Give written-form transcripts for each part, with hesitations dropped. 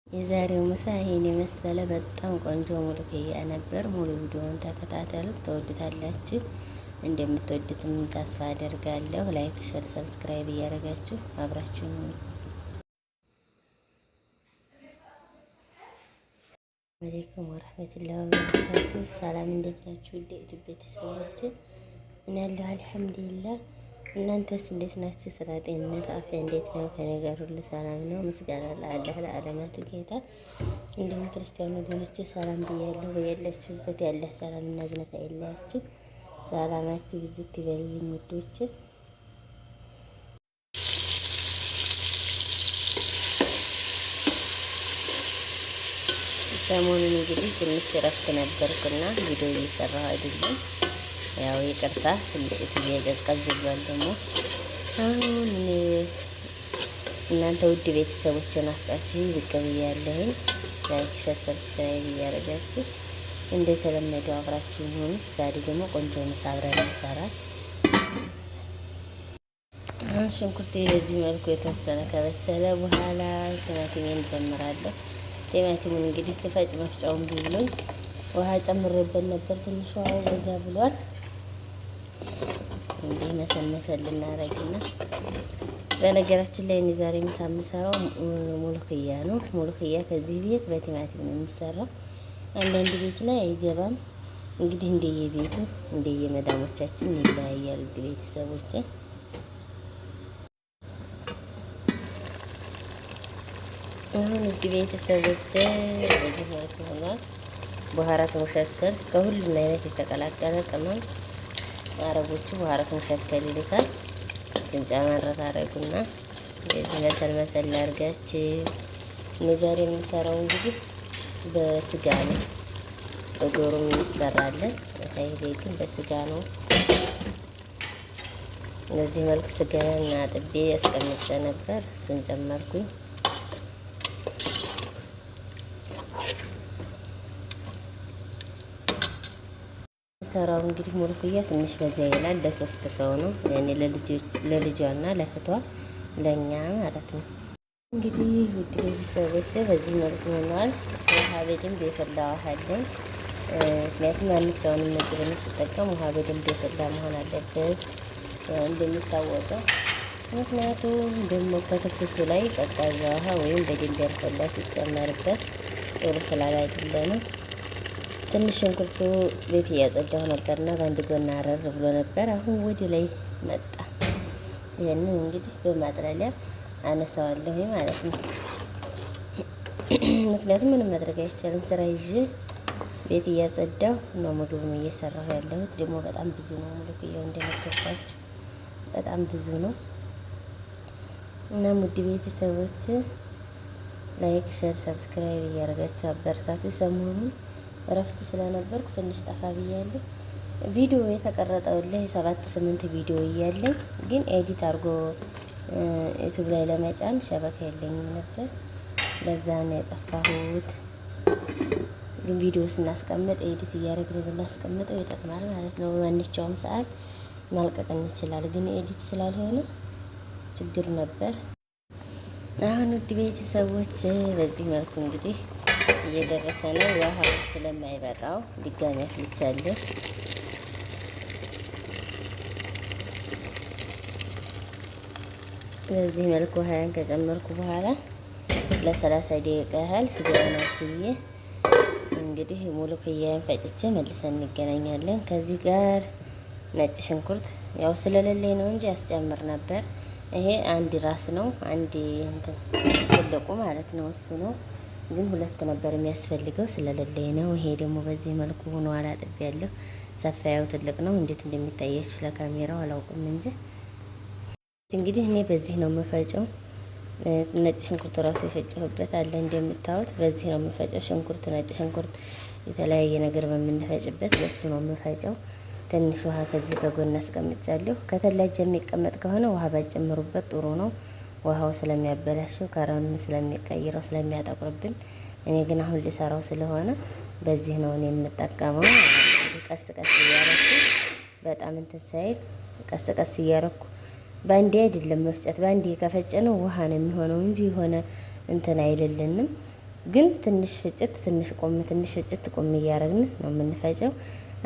የዛሬው ምሳ ይሄን የመሰለ በጣም ቆንጆ ሙሉክያ ነበር። ሙሉ ቪዲዮውን ተከታተሉ፣ ተወዱታላችሁ። እንደምትወዱትም ተስፋ አደርጋለሁ። ላይክ፣ ሼር፣ ሰብስክራይብ እያደረጋችሁ አብራችሁ ነው። አለይኩም ወራህመቱላሂ ወበረካቱ። ሰላም እንዴት ናችሁ? ውድ ቤተሰቦች እኔ ያለሁ አልሐምዱሊላህ። እናንተስ እንዴት ናችሁ? ስራ፣ ጤንነት፣ አፍያ እንዴት ነው? ከኔ ጋር ሁሉ ሰላም ነው። ምስጋና ለአላህ ለዓለማት ጌታ። እንዲሁም ክርስቲያን ወገኖቼ ሰላም ብያለሁ። በያላችሁበት ያለ ሰላም እና እዝነት አይለያችሁ። ሰላማችሁ ብዝት ይበልልኝ ውዶች። ሰሞኑን እንግዲህ ትንሽ እረፍት ነበርኩና ቪዲዮ እየሰራሁ አይደለም። ያው ይቅርታ ትንሽ ትዬ ቀዝቀዝ ብሏል። ደግሞ አሁን እናንተ ውድ ቤተሰቦች ናፍቃችሁኝ ብቅ ብያለሁኝ። ላይክ፣ ሼር፣ ሰብስክራይብ እያደረጋችሁ እንደተለመደው አብራችሁ ሆኑ። ዛሬ ደግሞ ቆንጆ ምሳ አብረን እንሰራለን። ሽንኩርቴ በዚህ መልኩ የተወሰነ ከበሰለ በኋላ ቲማቲሜን እንጨምራለሁ። ቲማቲሙን እንግዲህ ስፈጭ መፍጫውን ብሎኝ ውሃ ጨምሬበት ነበር። ትንሽ ውሃው በዛ ብሏል። እንዲህ መሰል ልናረግና በነገራችን ላይ እኔ ዛሬ ምሳ የምሰራው ሙሉክያ ነው። ሙሉክያ ከዚህ ቤት በቲማቲም ነው የሚሰራው። አንዳንድ ቤት ላይ አይገባም። እንግዲህ እንደየቤቱ እንደየመዳሞቻችን ይለያያሉ። ውድ ቤተሰቦች አሁን ውድ ቤተሰቦች በዚህ መልኩ ሆኗል። በኋራት መሸከል ከሁሉም አይነት የተቀላቀለ ቅመም አረቦቹ በኋራት መሸከል ይልታል። ስንጨመረ ታረጉና እንደዚህ መሰል አድርጋችሁ ዛሬ የምንሰራው እንግዲህ በስጋ ነው። በዶሮም እንሰራለን። ይሄ ግን በስጋ ነው። በዚህ መልኩ ስጋና አጥቤ ያስቀምጬ ነበር። እሱን ጨመርኩኝ። ሰራው እንግዲህ ሙሉክያ ትንሽ በዛ ይላል። ለሶስት ሰው ነው ያኔ ለልጇና ለእህቷ ለኛ ማለት ነው። እንግዲህ ውድ ቤተሰቦች በዚህ መልኩ ሆኗል። ውሃ በደንብ የፈላ ውሃ አለኝ። ምክንያቱም ማንኛውንም ምግብ ስጠቀም ውሃ በደንብ የፈላ መሆን አለበት እንደሚታወቀው። ምክንያቱም ደግሞ ከትኩሱ ላይ ቀዝቃዛ ውሃ ወይም በደንብ ያልፈላ ሲጨመርበት ጥሩ ስላላይደለ ነው። ትንሽ ሽንኩርቱ ቤት እያጸዳሁ ነበርና በአንድ ጎን አረር ብሎ ነበር። አሁን ወደ ላይ መጣ። ይሄንን እንግዲህ በማጥለሊያ አነሳዋለሁ ማለት ነው። ምክንያቱም ምንም ማድረግ አይቻልም። ስራ ይዤ ቤት እያጸዳሁ ነው ምግቡን እየሰራሁ ያለሁት። ደግሞ በጣም ብዙ ነው ሙሉክያው እንደነገርኳችሁ በጣም ብዙ ነው እና ውድ ቤተሰቦች ላይክ፣ ሼር፣ ሰብስክራይብ እያደረጋችሁ አበረታቱ። ሰሞኑን እረፍት ስለነበርኩ ትንሽ ጠፋ ብያለሁ። ቪዲዮ የተቀረጠው ላይ 7-8 ቪዲዮ እያለኝ ግን ኤዲት አድርጎ ዩቲዩብ ላይ ለመጫን ሸበካ የለኝም ነበር። ለዛ ነው የጠፋሁት። ግን ቪዲዮ ስናስቀምጥ ኤዲት እያደረግን ብናስቀምጠው ይጠቅማል ማለት ነው። በማንኛውም ሰዓት ማልቀቅ እንችላለን። ግን ኤዲት ስላልሆነ ችግር ነበር። አሁን ውድ ቤተሰቦች በዚህ መልኩ እንግዲህ እየደረሰ ነው። ውሃው ስለማይበቃው ድጋሚ አፍልቻለሁ። በዚህ መልኩ ውሃን ከጨመርኩ በኋላ ለ30 ደቂቃ ያህል ስጋውን አብስዬ እንግዲህ ሙሉክያን ፈጭቼ መልሰን እንገናኛለን። ከዚህ ጋር ነጭ ሽንኩርት ያው ስለሌለኝ ነው እንጂ ያስጨምር ነበር። ይሄ አንድ ራስ ነው፣ አንድ እንትን ትልቁ ማለት ነው። እሱ ነው ግን ሁለት ነበር የሚያስፈልገው ስለሌለኝ ነው። ይሄ ደግሞ በዚህ መልኩ ሆኖ አላጥቤያለሁ። ሰፋያው ትልቅ ነው። እንዴት እንደሚታያችሁ ለካሜራው አላውቅም እንጂ እንግዲህ እኔ በዚህ ነው የምፈጨው። ነጭ ሽንኩርት ራሱ የፈጨሁበት አለ እንደምታዩት። በዚህ ነው የምፈጨው። ሽንኩርት፣ ነጭ ሽንኩርት የተለያየ ነገር በምንፈጭበት በሱ ነው የምፈጨው። ትንሽ ውሃ ከዚህ ከጎን አስቀምጫለሁ። ከተላጀ የሚቀመጥ ከሆነ ውሃ ባጨምሩበት ጥሩ ነው። ውሃው ስለሚያበላሸው ከረኑን ስለሚቀይረው ስለሚያጠቁርብን፣ እኔ ግን አሁን ልሰራው ስለሆነ በዚህ ነው እኔ የምጠቀመው። ቀስ ቀስ እያረኩ በጣም እንትን ሳይል ቀስ ቀስ እያረኩ ባንዴ አይደለም መፍጨት። ባንዴ ከፈጨነው ውሃ ነው የሚሆነው እንጂ የሆነ እንትን አይደለንም። ግን ትንሽ ፍጭት ትንሽ ቆም ትንሽ ፍጭት ቆም እያደረግን ነው የምንፈጨው።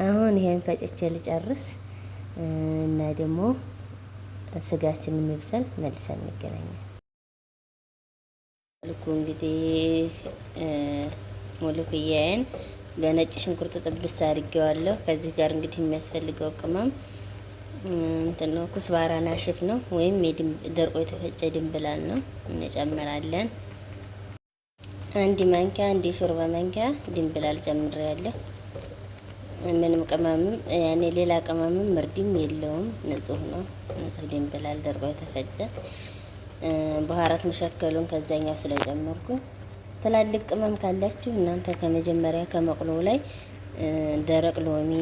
አሁን ይሄን ፈጭቼ ልጨርስ እና ደግሞ ስጋችንን መብሰል መልሰን እንገናኛለን። ልኩ እንግዲህ ሙሉክያዬን በነጭ ሽንኩርት ጥብስ አድርጌዋለሁ። ከዚህ ጋር እንግዲህ የሚያስፈልገው ቅመም እንትን ነው፣ ኩስባራ ናሽፍ ነው ወይም ደርቆ የተፈጨ ድንብላል ነው እንጨምራለን። አንድ ማንኪያ አንድ የሾርባ ማንኪያ ድንብላል ጨምሬያለሁ። ምንም ቅመምም ያኔ ሌላ ቅመምም ምርድም የለውም፣ ንጹህ ነው። ንጹህ ድንብላል ደርቆ የተፈጨ በኋራት መሸከሉን ከዛኛው ስለጨመርኩ። ትላልቅ ቅመም ካላችሁ እናንተ ከመጀመሪያ ከመቅሎው ላይ ደረቅ ሎሚ፣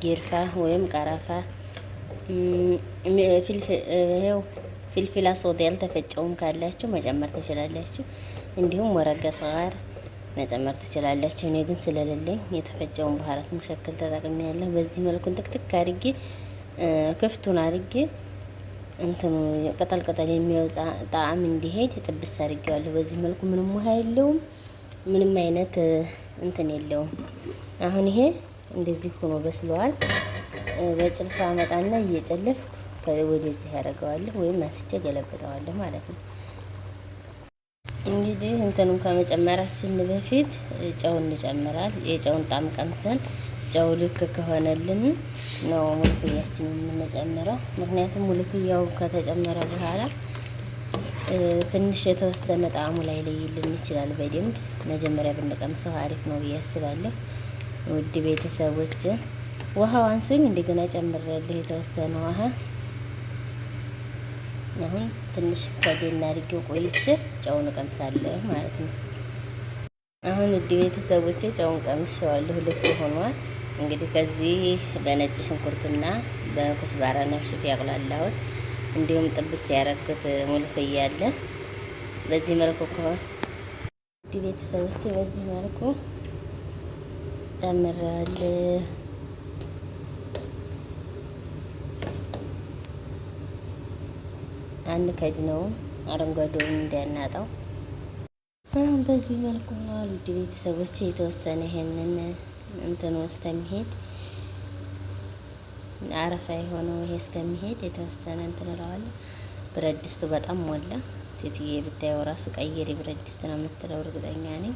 ጌርፋ ወይም ቀረፋ፣ ፊልፊላ ሶዳ ያልተፈጨውም ካላችሁ መጨመር ትችላላችሁ። እንዲሁም ወረቀት ጋር መጨመር ትችላላችሁ። እኔ ግን ስለሌለኝ የተፈጨውን በኋራት መሸከል ተጠቅሜያለሁ። በዚህ መልኩን ትክትክ አድርጌ ክፍቱን አድርጌ እንትኑ ቅጠል ቅጠል የሚወጣ ጣዕም እንዲሄድ ጥብስ አድርጌዋለሁ። በዚህ መልኩ ምንም ውሃ የለውም፣ ምንም አይነት እንትን የለውም። አሁን ይሄ እንደዚህ ሆኖ በስለዋል። በጭልፋ አመጣና እየጨለፍኩ ወደዚህ ያደርገዋለሁ ወይም አስቼ ገለብጠዋለሁ ማለት ነው። እንግዲህ እንትኑን ከመጨመራችን በፊት ጨው እንጨምራል። የጨውን ጣም ቀምሰን ጨው ልክ ከሆነልን ነው ሙሉክያችንን የምንጨምረው። ምክንያቱም ሙሉክያው ከተጨመረ በኋላ ትንሽ የተወሰነ ጣዕሙ ላይ ለይልን ይችላል። በደንብ መጀመሪያ ብንቀምሰው አሪፍ ነው ብዬ አስባለሁ። ውድ ቤተሰቦች ውሃው አንሱኝ እንደገና ጨምሬያለሁ የተወሰነ ውሃ። አሁን ትንሽ ከዴና አድርጌው ቆይቼ ጨውን ቀምሳለሁ ማለት ነው። አሁን ውድ ቤተሰቦቼ ጨውን ቀምሼዋለሁ፣ ልክ ሆኗል። እንግዲህ ከዚህ በነጭ ሽንኩርትና በኩስባራ ናሽፍ ያቁላላሁት እንዲሁም ጥብስ ያረኩት ሙሉክያ አለ። በዚህ መልኩ ከሆነ ውድ ቤተሰቦቼ በዚህ መልኩ ጨምሬዋለሁ። አንድ ከድነው አረንጓዴውን እንዳያናጣው። አሁን በዚህ መልኩ ነው ውድ ቤተሰቦች የተወሰነ ይሄንን እንትን እስከሚሄድ አረፋ የሆነው ይሄ እስከሚሄድ የተወሰነ እንትን እለዋለሁ። ብረት ድስቱ በጣም ሞላ። ሴትዬ ብታየው ራሱ ቀይሬ ብረት ድስት ነው የምትለው፣ እርግጠኛ ነኝ።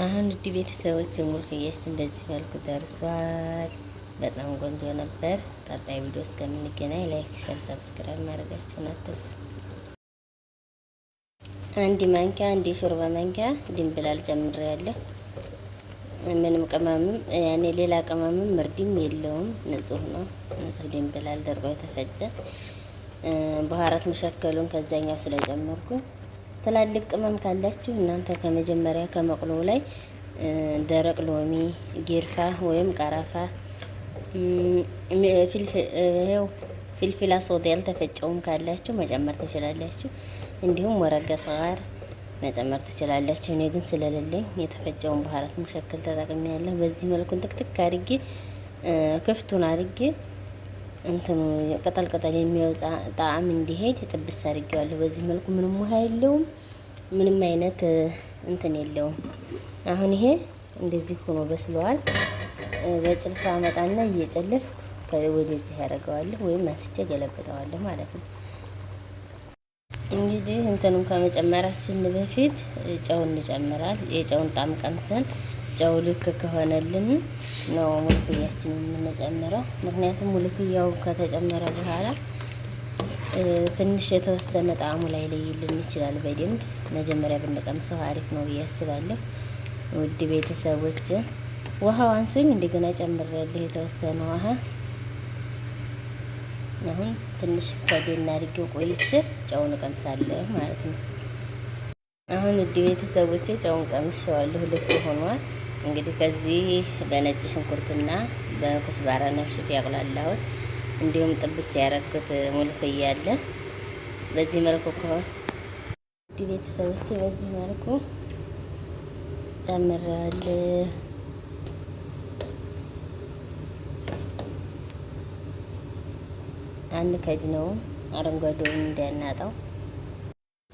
አሁን ውድ ቤተሰቦች ሙሉክያችን በዚህ መልኩ ደርሷል። በጣም ቆንጆ ነበር። ቀጣይ ቪዲዮ እስከምንገናኝ ላይክ፣ ሼር፣ ሰብስክራይብ ማድረጋችሁን አትርሱ። አንድ ማንኪያ አንድ የሾርባ ማንኪያ ድንብላል ጨምሬያለሁ። ምንም ቅመምም ያኔ ሌላ ቅመምም ምርድም የለውም፣ ንጹህ ነው። ንጹህ ድንብላል ደርቆ የተፈጨ በኋራት መሸከሉን ከዛኛው ስለጨመርኩ። ትላልቅ ቅመም ካላችሁ እናንተ ከመጀመሪያ ከመቅሎው ላይ ደረቅ ሎሚ፣ ጌርፋ ወይም ቀረፋ፣ ፊልፊላ ሶዳ ያልተፈጨውም ካላችሁ መጨመር ትችላላችሁ። እንዲሁም ወረቀት ጋር መጨመር ትችላላችሁ። እኔ ግን ስለሌለኝ የተፈጨውን በኋራት መሸከል ተጠቅሜያለሁ። በዚህ መልኩን ትክትክ አድርጌ ክፍቱን አድርጌ እንትኑ ቅጠል ቅጠል የሚወጣ ጣዕም እንዲሄድ ጥብስ አድርጌዋለሁ። በዚህ መልኩ ምንም ውሃ የለውም፣ ምንም አይነት እንትን የለውም። አሁን ይሄ እንደዚህ ሆኖ በስለዋል። በጭልፋ አመጣና እየጨለፍኩ ወደዚህ ያደርገዋለሁ ወይም አስቼ ገለብጠዋለሁ ማለት ነው። እንግዲህ እንትኑን ከመጨመራችን በፊት ጨው እንጨምራል። የጨውን ጣም ቀምሰን ጨው ልክ ከሆነልን ነው ሙሉክያችንን የምንጨምረው። ምክንያቱም ሙሉክያው ከተጨመረ በኋላ ትንሽ የተወሰነ ጣዕሙ ላይ ለይልን ይችላል። በደንብ መጀመሪያ ብንቀምሰው አሪፍ ነው ብዬ አስባለሁ። ውድ ቤተሰቦች ውሃው አንሱኝ እንደገና ጨምሬያለሁ የተወሰነ ውሃ። አሁን ትንሽ ከዴና አድርጌው ቆይቼ ጨውን ቀምሳለሁ ማለት ነው። አሁን ውድ ቤተሰቦቼ ጨውን ቀምሼዋለሁ፣ ልክ ሆኗል። እንግዲህ ከዚህ በነጭ ሽንኩርትና በኩስባራ ናሽፍ ያቁላላሁት እንዲሁም ጥብስ ያረኩት ሙሉክያ አለ። በዚህ መልኩ ከሆነ ውድ ቤተሰቦቼ በዚህ መልኩ ጨምሬዋለሁ። አንድ ከድነው አረንጓዴውን እንዳያናጣው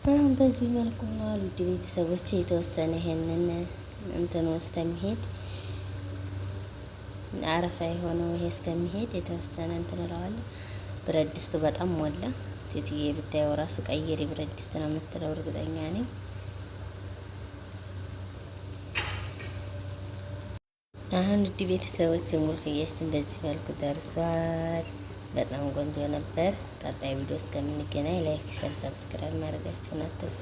አሁን በዚህ መልኩ ነው ውድ ቤተሰቦች የተወሰነ ይሄንን እንትን እስከሚሄድ አረፋ የሆነው ይሄ እስከሚሄድ የተወሰነ እንትን እለዋለሁ። ብረት ድስቱ በጣም ሞላ። ሴትዬ ብታየው ራሱ ቀይሬ ብረት ድስት ነው የምትለው፣ እርግጠኛ ነኝ። አሁን ውድ ቤተሰቦች ሙልክያችን በዚህ መልኩ ደርሷል። በጣም ቆንጆ ነበር። ቀጣይ ቪዲዮ እስከምንገናኝ ላይክ፣ ሸር፣ ሰብስክራይብ ማድረጋችሁን አትርሱ።